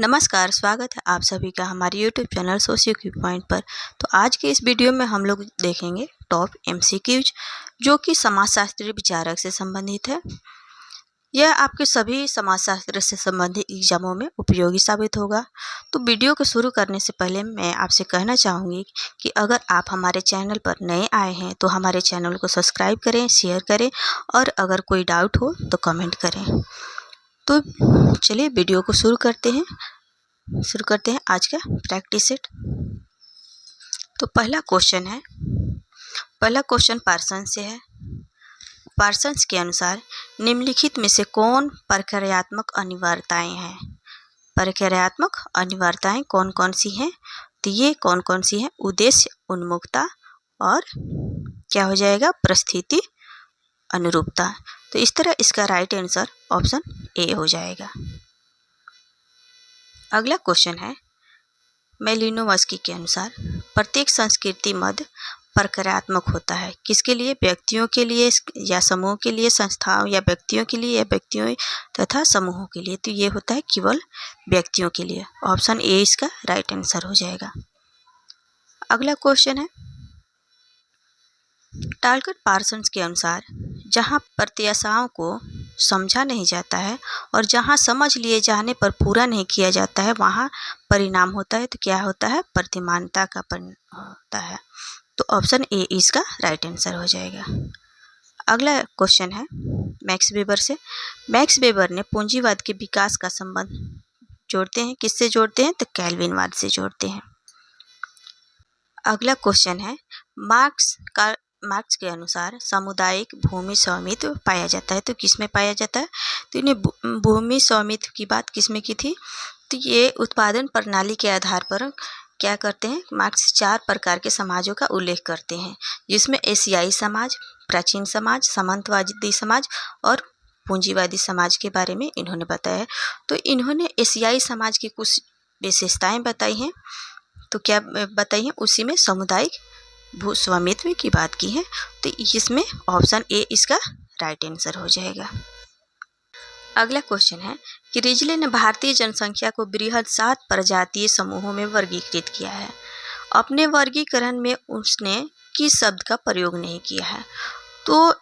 नमस्कार, स्वागत है आप सभी का हमारे YouTube channel socio Q point पर। तो आज के इस वीडियो में हम लोग देखेंगे टॉप एमसीक्यूज जो कि समाजशास्त्री विचारक से संबंधित है। यह आपके सभी समाजशास्त्र से संबंधित एग्जामों में उपयोगी साबित होगा। तो वीडियो को शुरू करने से पहले मैं आपसे कहना चाहूँगी कि अगर आप हमारे चैनल पर नए आए हैं तो हमारे चैनल को सब्सक्राइब करें, शेयर करें और अगर कोई डाउट हो तो कमेंट करें। तो चलिए वीडियो को शुरू करते हैं आज का प्रैक्टिस सेट। तो पहला क्वेश्चन पार्सन्स से है। पार्सन्स के अनुसार निम्नलिखित में से कौन प्रक्रियात्मक अनिवार्यताएं हैं? प्रक्रियात्मक अनिवार्यताएं कौन कौन सी हैं? तो ये कौन कौन सी हैं? उद्देश्य उन्मुखता और क्या हो जाएगा? परिस्थिति अनुरूपता। तो इस तरह इसका राइट आंसर ऑप्शन ए हो जाएगा। अगला क्वेश्चन है, मेलिनोवस्की के अनुसार प्रत्येक संस्कृति मद प्रक्रियात्मक होता है। किसके लिए? व्यक्तियों के लिए या समूह के लिए, संस्थाओं या व्यक्तियों के लिए, या व्यक्तियों तथा समूहों के लिए? तो ये होता है केवल व्यक्तियों के लिए। ऑप्शन ए इसका राइट आंसर हो जाएगा। अगला क्वेश्चन है, टालकर पार्सन्स के अनुसार जहाँ प्रत्याशाओं को समझा नहीं जाता है और जहाँ समझ लिए जाने पर पूरा नहीं किया जाता है वहाँ परिणाम होता है। तो क्या होता है? प्रतिमानता का परिणाम होता है। तो ऑप्शन ए इसका राइट आंसर हो जाएगा। अगला क्वेश्चन है मैक्स वेबर से। मैक्स वेबर ने पूंजीवाद के विकास का संबंध जोड़ते हैं। किससे जोड़ते हैं? तो कैल्विनवाद से जोड़ते हैं। अगला क्वेश्चन है, मार्क्स के अनुसार सामुदायिक भूमि स्वामित्व पाया जाता है। तो किस में पाया जाता है? तो इन्हें भूमि स्वामित्व की बात किस में की थी? तो ये उत्पादन प्रणाली के आधार पर क्या करते हैं? मार्क्स 4 प्रकार के समाजों का उल्लेख करते हैं, जिसमें एशियाई समाज, प्राचीन समाज, सामंतवादी समाज और पूंजीवादी समाज के बारे में इन्होंने बताया है। तो इन्होंने एशियाई समाज की कुछ विशेषताएं बताई हैं। तो क्या बताई हैं? उसी में सामुदायिक भू स्वामित्व की बात की है। तो इसमें ऑप्शन ए इसका राइट आंसर हो जाएगा। अगला क्वेश्चन है कि रिजले ने भारतीय जनसंख्या को बृहद 7 प्रजातीय समूहों में वर्गीकृत किया है। अपने वर्गीकरण में उसने किस शब्द का प्रयोग नहीं किया है? तो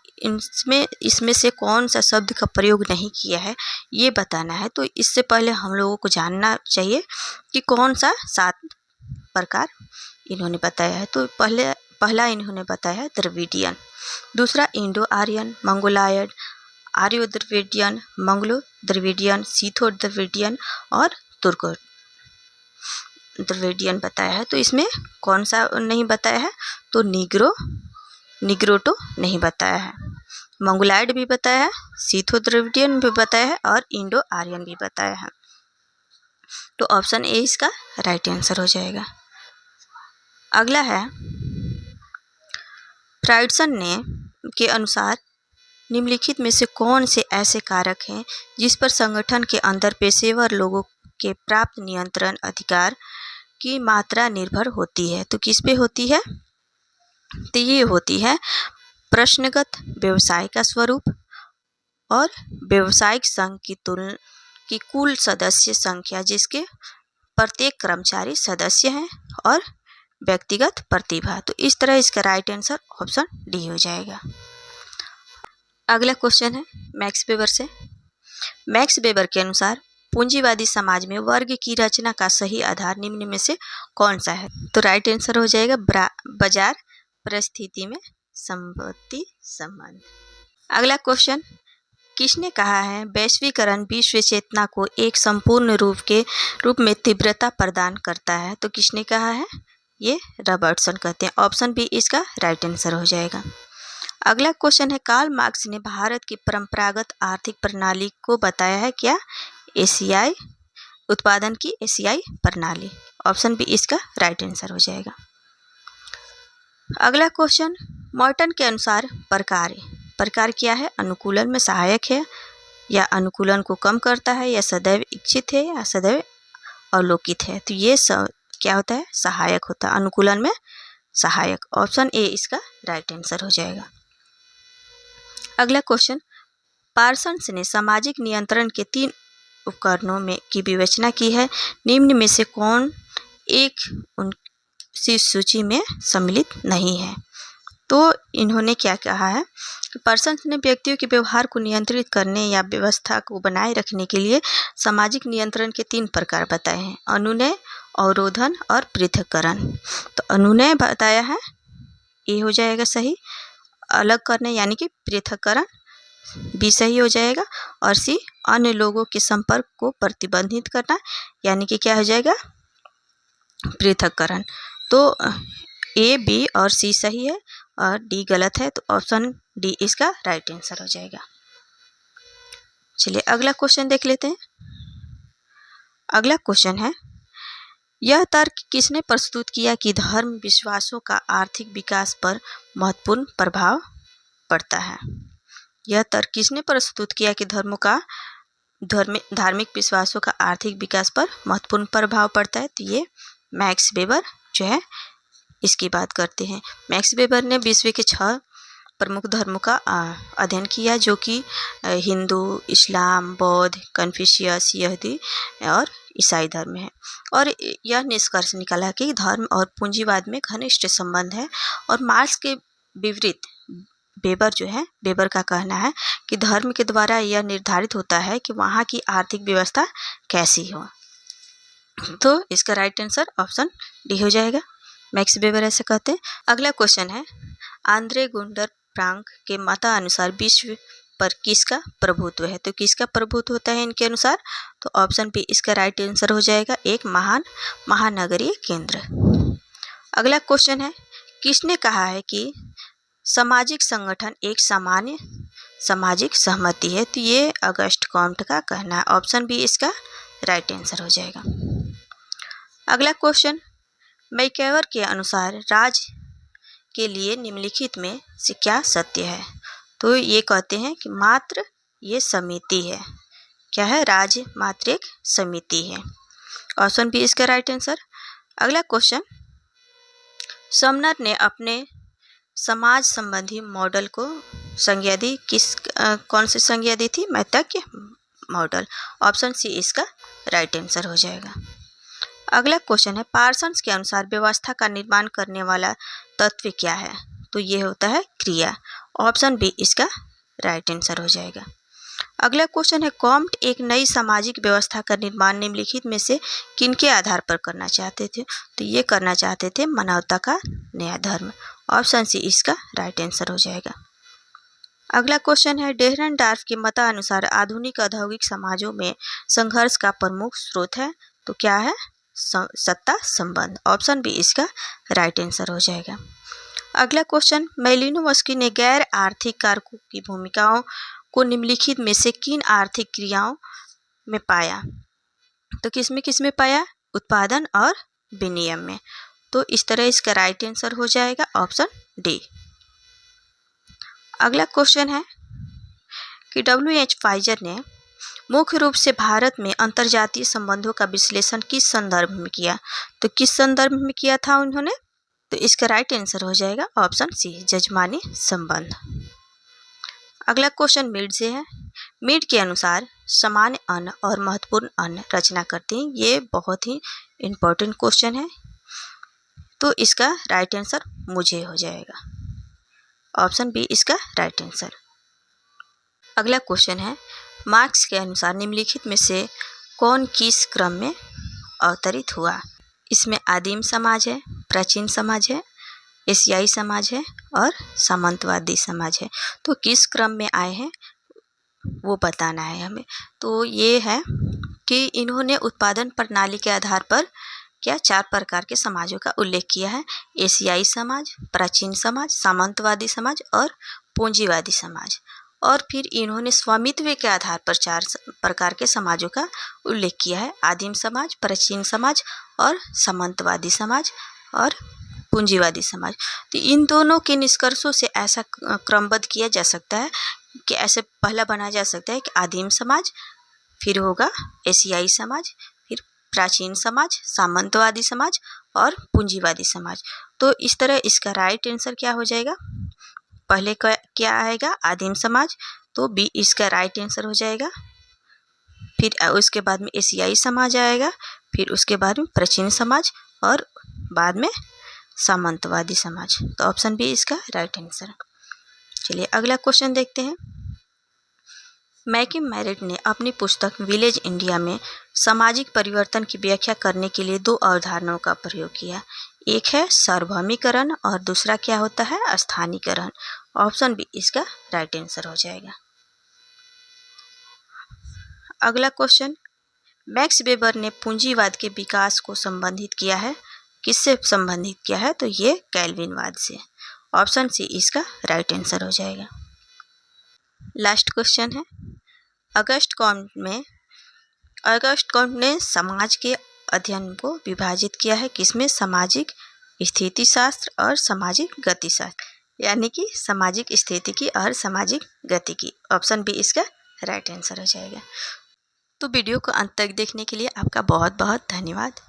इसमें से कौन सा शब्द का प्रयोग नहीं किया है ये बताना है। तो इससे पहले हम लोगों को जानना चाहिए कि कौन सा 7 प्रकार इन्होंने बताया है। तो पहला इन्होंने बताया है द्रविडियन, दूसरा Indo Aryan, Mongoloid, Aryo Dravidian, Mongolo Dravidian, Scytho Dravidian और तुर्को द्रविडियन बताया है। तो इसमें कौन सा नहीं बताया है? तो निग्रोटो नहीं बताया है, मंगोलायड भी बताया है, सीथो द्रविडियन भी बताया है और इंडो आर्यन भी बताया है। तो ऑप्शन ए इसका राइट आंसर हो जाएगा। अगला है, फ्राइडसन ने के अनुसार निम्नलिखित में से कौन से ऐसे कारक हैं जिस पर संगठन के अंदर पेशेवर लोगों के प्राप्त नियंत्रण अधिकार की मात्रा निर्भर होती है? तो किस पे होती है? तो ये होती है प्रश्नगत व्यवसाय का स्वरूप और व्यवसायिक संघ की कुल सदस्य संख्या जिसके प्रत्येक कर्मचारी सदस्य हैं और व्यक्तिगत प्रतिभा। तो इस तरह इसका राइट आंसर ऑप्शन डी हो जाएगा। अगला क्वेश्चन है मैक्स वेबर से। मैक्स वेबर के अनुसार पूंजीवादी समाज में वर्ग की रचना का सही आधार निम्न में से कौन सा है? तो राइट आंसर हो जाएगा बाजार परिस्थिति में संपत्ति संबंध। अगला क्वेश्चन, किसने कहा है वैश्वीकरण विश्व चेतना को एक संपूर्ण रूप में तीव्रता प्रदान करता है? तो किसने कहा है? ये रॉबर्टसन कहते हैं। ऑप्शन बी इसका राइट आंसर हो जाएगा। अगला क्वेश्चन है, कार्ल मार्क्स ने भारत की परंपरागत आर्थिक प्रणाली को बताया है क्या? एशियाई उत्पादन की एशियाई प्रणाली। ऑप्शन बी इसका राइट आंसर हो जाएगा। अगला क्वेश्चन, मॉर्टन के अनुसार प्रकार क्या है? अनुकूलन में सहायक है या अनुकूलन को कम करता है या सदैव इच्छित है या सदैव अवलोकित है? तो ये क्या होता है? सहायक होता है, अनुकूलन में सहायक। ऑप्शन ए इसका राइट आंसर हो जाएगा। अगला क्वेश्चन, पार्सन्स ने सामाजिक नियंत्रण के 3 उपकरणों में की विवेचना की है, निम्न में से कौन एक उन सूची में सम्मिलित नहीं है। तो इन्होंने क्या कहा है कि पर्सन ने व्यक्तियों के व्यवहार को नियंत्रित करने या व्यवस्था को बनाए रखने के लिए सामाजिक नियंत्रण के 3 प्रकार बताए हैं: अनुनय, अवरोधन और पृथक्करण। तो अनुनय बताया है, ये हो जाएगा सही। अलग करने यानी कि पृथक्करण भी सही हो जाएगा। और सी, अन्य लोगों के संपर्क को प्रतिबंधित करना यानी कि क्या हो जाएगा, पृथक्करण। तो ए, बी और सी सही है और डी गलत है, तो ऑप्शन डी इसका राइट आंसर हो जाएगा। चलिए अगला क्वेश्चन देख लेते हैं। अगला क्वेश्चन है, यह तर्क किसने प्रस्तुत किया कि धर्म विश्वासों का आर्थिक विकास पर महत्वपूर्ण प्रभाव पड़ता है? यह तर्क किसने प्रस्तुत किया कि धार्मिक विश्वासों का आर्थिक विकास पर महत्वपूर्ण प्रभाव पड़ता है? तो ये मैक्स वेबर जो है इसकी बात करते हैं। मैक्स वेबर ने विश्व के 6 प्रमुख धर्मों का अध्ययन किया, जो कि हिंदू, इस्लाम, बौद्ध, कन्फ्यूशियस, यहूदी और ईसाई धर्म है। और यह निष्कर्ष निकाला कि धर्म और पूंजीवाद में घनिष्ठ संबंध है। और मार्क्स के विपरीत वेबर का कहना है कि धर्म के द्वारा यह निर्धारित होता है कि वहाँ की आर्थिक व्यवस्था कैसी हो। तो इसका राइट आंसर ऑप्शन डी हो जाएगा। मैक्स वेबर ऐसे कहते हैं। अगला क्वेश्चन है, आंद्रे गुंडर फ्रांक के मतानुसार विश्व पर किसका प्रभुत्व है? तो किसका प्रभुत्व होता है इनके अनुसार? तो ऑप्शन बी इसका राइट आंसर हो जाएगा, एक महानगरीय केंद्र। अगला क्वेश्चन है, किसने कहा है कि सामाजिक संगठन एक सामान्य सामाजिक सहमति है? तो ये अगस्ट कॉम्ट का कहना है। ऑप्शन बी इसका राइट आंसर हो जाएगा। अगला क्वेश्चन, मैकेवर के अनुसार राज्य के लिए निम्नलिखित में से क्या सत्य है? तो ये कहते हैं कि मात्र ये समिति है। क्या है? राज्य मात्र एक समिति है। ऑप्शन बी इसका राइट आंसर। अगला क्वेश्चन, समनर ने अपने समाज संबंधी मॉडल को संज्ञा दी, कौन सी संज्ञा दी थी? मैत्रेय मॉडल। ऑप्शन सी इसका राइट आंसर हो जाएगा। अगला क्वेश्चन है, पार्सन्स के अनुसार व्यवस्था का निर्माण करने वाला तत्व क्या है? तो ये होता है क्रिया। ऑप्शन बी इसका राइट आंसर हो जाएगा। अगला क्वेश्चन है, कॉम्ट एक नई सामाजिक व्यवस्था का निर्माण निम्नलिखित में से किनके आधार पर करना चाहते थे? तो ये करना चाहते थे मानवता का नया धर्म। ऑप्शन सी इसका राइट आंसर हो जाएगा। अगला क्वेश्चन है, डेहरनडार्फ के मतानुसार आधुनिक औद्योगिक समाजों में संघर्ष का प्रमुख स्रोत है। तो क्या है? सत्ता संबंध। ऑप्शन बी इसका राइट आंसर हो जाएगा। अगला क्वेश्चन, मैलिनोवस्की ने गैर आर्थिक कारकों की भूमिकाओं को निम्नलिखित में से किन आर्थिक क्रियाओं में पाया? तो किसमें पाया? उत्पादन और विनिमय में। तो इस तरह इसका राइट आंसर हो जाएगा ऑप्शन डी। अगला क्वेश्चन है कि W.H. फाइजर ने मुख्य रूप से भारत में अंतर्जातीय संबंधों का विश्लेषण किस संदर्भ में किया? तो किस संदर्भ में किया था उन्होंने? तो इसका राइट आंसर हो जाएगा ऑप्शन सी, जजमानी संबंध। अगला क्वेश्चन मीड से है। मीड के अनुसार सामान्य अन्न और महत्वपूर्ण अन्न रचना करते हैं। ये बहुत ही इम्पोर्टेंट क्वेश्चन है, तो इसका राइट आंसर मुझे हो जाएगा। ऑप्शन बी इसका राइट आंसर। अगला क्वेश्चन है, मार्क्स के अनुसार निम्नलिखित में से कौन किस क्रम में अवतरित हुआ? इसमें आदिम समाज है, प्राचीन समाज है, एशियाई समाज है और सामंतवादी समाज है। तो किस क्रम में आए हैं वो बताना है हमें। तो ये है कि इन्होंने उत्पादन प्रणाली के आधार पर क्या 4 प्रकार के समाजों का उल्लेख किया है: एशियाई समाज, प्राचीन समाज, सामंतवादी समाज और पूंजीवादी समाज। और फिर इन्होंने स्वामित्व के आधार पर 4 प्रकार के समाजों का उल्लेख किया है: आदिम समाज, प्राचीन समाज और सामंतवादी समाज और पूंजीवादी समाज। तो इन दोनों के निष्कर्षों से ऐसा क्रमबद्ध किया जा सकता है कि ऐसे पहला बनाया जा सकता है कि आदिम समाज, फिर होगा एशियाई समाज, फिर प्राचीन समाज, सामंतवादी समाज और पूंजीवादी समाज। तो इस तरह इसका राइट आंसर क्या हो जाएगा? पहले का क्या आएगा? आदिम समाज। तो बी इसका राइट आंसर हो जाएगा। फिर उसके बाद में एशियाई समाज आएगा, फिर उसके बाद में प्राचीन समाज और बाद में सामंतवादी समाज। तो ऑप्शन बी इसका राइट आंसर। चलिए अगला क्वेश्चन देखते हैं। मैकिम मैरिट ने अपनी पुस्तक विलेज इंडिया में सामाजिक परिवर्तन की व्याख्या करने के लिए 2 अवधारणाओं का प्रयोग किया। एक है सार्वभौमिकरण और दूसरा क्या होता है, स्थानीयकरण। ऑप्शन बी इसका राइट आंसर हो जाएगा। अगला क्वेश्चन, मैक्स वेबर ने पूंजीवाद के विकास को संबंधित किया है, किससे संबंधित किया है, तो ये कैल्विनवाद से। ऑप्शन सी इसका राइट आंसर हो जाएगा। लास्ट क्वेश्चन है, अगस्ट कॉम्ट ने समाज के अध्ययन को विभाजित किया है किसमें, सामाजिक स्थिति शास्त्र और सामाजिक गतिशास्त्र, यानी कि सामाजिक स्थिति की और सामाजिक गति की। ऑप्शन बी इसका राइट आंसर हो जाएगा। तो वीडियो को अंत तक देखने के लिए आपका बहुत बहुत धन्यवाद।